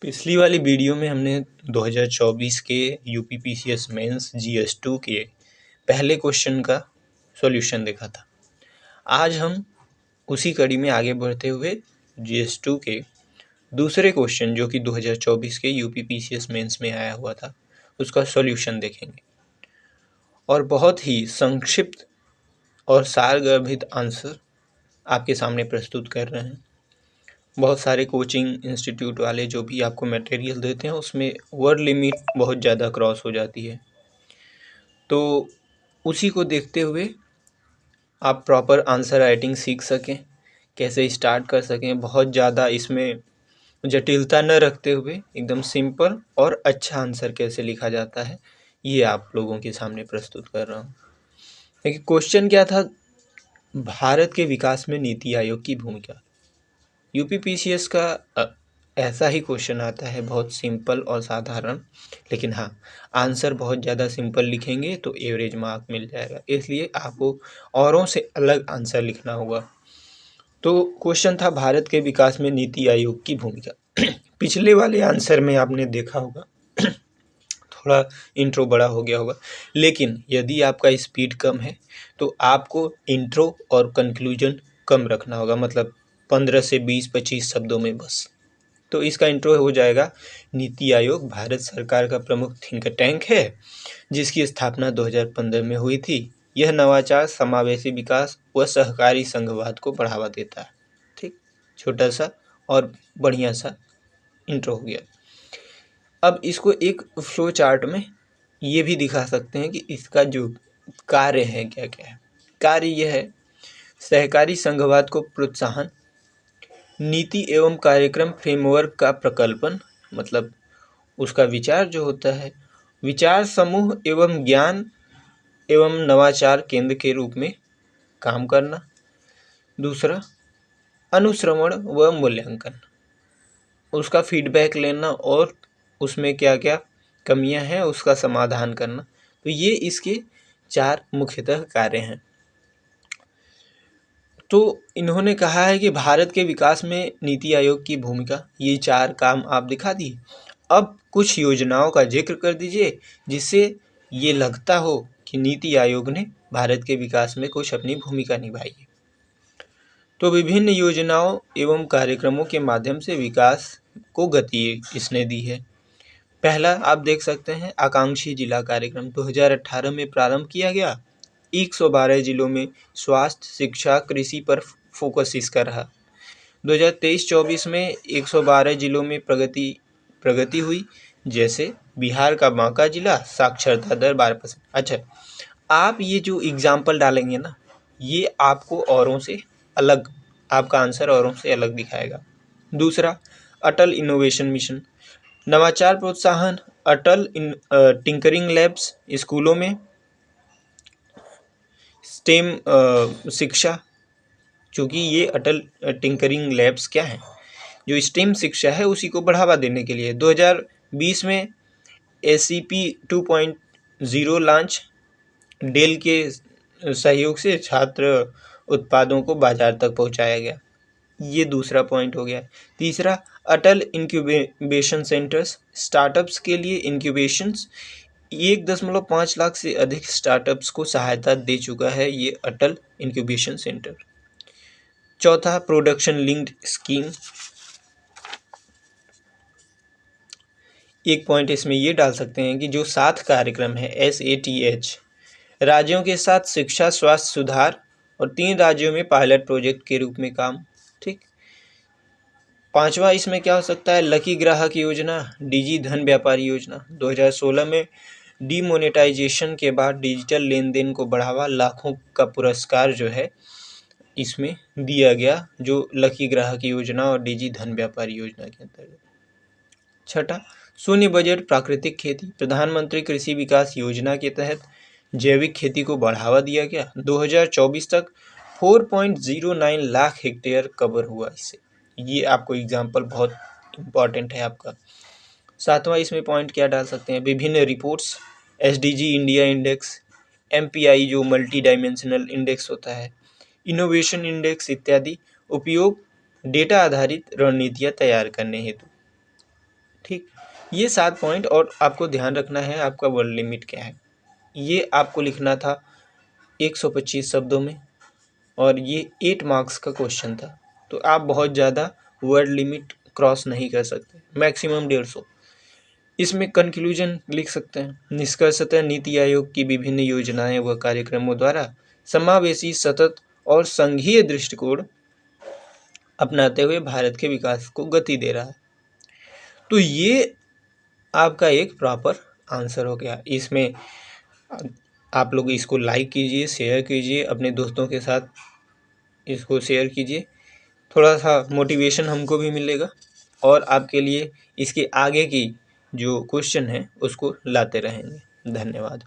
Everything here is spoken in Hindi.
पिछली वाली वीडियो में हमने 2024 के यूपीपीसीएस मेंस जीएस2 के पहले क्वेश्चन का सॉल्यूशन देखा था। आज हम उसी कड़ी में आगे बढ़ते हुए जीएस2 के दूसरे क्वेश्चन जो कि 2024 के यूपीपीसीएस मेंस में आया हुआ था उसका सॉल्यूशन देखेंगे और बहुत ही संक्षिप्त और सारगर्भित आंसर आपके सामने प्रस्तुत कर रहे हैं। बहुत सारे कोचिंग इंस्टीट्यूट वाले जो भी आपको मटेरियल देते हैं उसमें वर्ड लिमिट बहुत ज़्यादा क्रॉस हो जाती है, तो उसी को देखते हुए आप प्रॉपर आंसर राइटिंग सीख सकें, कैसे स्टार्ट कर सकें, बहुत ज़्यादा इसमें जटिलता न रखते हुए एकदम सिंपल और अच्छा आंसर कैसे लिखा जाता है ये आप लोगों के सामने प्रस्तुत कर रहा हूँ। देखिए क्वेश्चन क्या था, भारत के विकास में नीति आयोग की भूमिका। यूपीपीसीएस का ऐसा ही क्वेश्चन आता है, बहुत सिंपल और साधारण, लेकिन हाँ आंसर बहुत ज़्यादा सिंपल लिखेंगे तो एवरेज मार्क मिल जाएगा, इसलिए आपको औरों से अलग आंसर लिखना होगा। तो क्वेश्चन था भारत के विकास में नीति आयोग की भूमिका। पिछले वाले आंसर में आपने देखा होगा थोड़ा इंट्रो बड़ा हो गया होगा, लेकिन यदि आपका स्पीड कम है तो आपको इंट्रो और कंक्लूजन कम रखना होगा, मतलब 15 से 20-25 शब्दों में बस। तो इसका इंट्रो हो जाएगा, नीति आयोग भारत सरकार का प्रमुख थिंक टैंक है जिसकी स्थापना 2015 में हुई थी। यह नवाचार, समावेशी विकास व सहकारी संघवाद को बढ़ावा देता है। ठीक, छोटा सा और बढ़िया सा इंट्रो हो गया। अब इसको एक फ्लो चार्ट में ये भी दिखा सकते हैं कि इसका जो कार्य है क्या क्या है। कार्य यह है, सहकारी संघवाद को प्रोत्साहन, नीति एवं कार्यक्रम फ्रेमवर्क का प्रकल्पन, मतलब उसका विचार जो होता है, विचार समूह एवं ज्ञान एवं नवाचार केंद्र के रूप में काम करना। दूसरा, अनुश्रवण व मूल्यांकन, उसका फीडबैक लेना और उसमें क्या क्या कमियां हैं उसका समाधान करना। तो ये इसके 4 मुख्यतः कार्य हैं। तो इन्होंने कहा है कि भारत के विकास में नीति आयोग की भूमिका, ये 4 काम आप दिखा दिए। अब कुछ योजनाओं का जिक्र कर दीजिए जिससे ये लगता हो कि नीति आयोग ने भारत के विकास में कुछ अपनी भूमिका निभाई है। तो विभिन्न योजनाओं एवं कार्यक्रमों के माध्यम से विकास को गति इसने दी है। पहला आप देख सकते हैं, आकांक्षी जिला कार्यक्रम 2018 में प्रारंभ किया गया। 112 जिलों में स्वास्थ्य, शिक्षा, कृषि पर फोकस इसका रहा। 2023-24 में 112 जिलों में प्रगति हुई, जैसे बिहार का बांका जिला साक्षरता दर 12%। अच्छा, आप ये जो एग्जाम्पल डालेंगे ना, ये आपको औरों से अलग, आपका आंसर औरों से अलग दिखाएगा। दूसरा, अटल इनोवेशन मिशन, नवाचार प्रोत्साहन, अटल टिंकरिंग लैब्स स्कूलों में, स्टेम शिक्षा, चूँकि ये अटल टिंकरिंग लैब्स क्या है, जो स्टेम शिक्षा है उसी को बढ़ावा देने के लिए। 2020 में ACP 2.0 लॉन्च, डेल के सहयोग से छात्र उत्पादों को बाजार तक पहुंचाया गया। ये दूसरा पॉइंट हो गया। तीसरा, अटल इंक्यूबेशन सेंटर्स, स्टार्टअप्स के लिए इंक्यूबेशंस, 1.5 लाख से अधिक स्टार्टअप्स को सहायता दे चुका है ये अटल इंक्यूबेशन सेंटर। चौथा, प्रोडक्शन लिंक्ड स्कीम, एक पॉइंट इसमें ये डाल सकते हैं कि जो 7 कार्यक्रम है SATH, राज्यों के साथ शिक्षा स्वास्थ्य सुधार और 3 राज्यों में पायलट प्रोजेक्ट के रूप में काम। ठीक। पांचवा इसमें क्या हो सकता है, लकी ग्राहक योजना, डिजी धन व्यापारी योजना। 2016 में डीमोनेटाइजेशन के बाद डिजिटल लेन देन को बढ़ावा, लाखों का पुरस्कार जो है इसमें दिया गया, जो लकी ग्राहक योजना और डिजी धन व्यापारी योजना के अंतर्गत। छठा, शून्य बजट प्राकृतिक खेती, प्रधानमंत्री कृषि विकास योजना के तहत जैविक खेती को बढ़ावा दिया गया। 2024 तक 4.09 लाख हेक्टेयर कवर हुआ इससे। ये आपको एग्जाम्पल बहुत इम्पॉर्टेंट है आपका। सातवां इसमें पॉइंट क्या डाल सकते हैं, विभिन्न reports, SDG India index, MPI जो मल्टी डायमेंशनल इंडेक्स होता है, इनोवेशन इंडेक्स इत्यादि, उपयोग डेटा आधारित रणनीतियाँ तैयार करने हेतु। ठीक, ये 7 पॉइंट और आपको ध्यान रखना है आपका वर्ड लिमिट क्या है। ये आपको लिखना था 125 शब्दों में और ये 8 मार्क्स का क्वेश्चन था। तो आप बहुत ज़्यादा वर्ड लिमिट क्रॉस नहीं कर सकते, मैक्सिमम 150। इसमें कंक्लूजन लिख सकते हैं, निष्कर्षतः नीति आयोग की विभिन्न योजनाएं व कार्यक्रमों द्वारा समावेशी, सतत और संघीय दृष्टिकोण अपनाते हुए भारत के विकास को गति दे रहा है। तो ये आपका एक प्रॉपर आंसर हो गया। इसमें आप लोग इसको लाइक कीजिए, शेयर कीजिए, अपने दोस्तों के साथ इसको शेयर कीजिए, थोड़ा सा मोटिवेशन हमको भी मिलेगा और आपके लिए इसके आगे की जो क्वेश्चन है उसको लाते रहेंगे। धन्यवाद।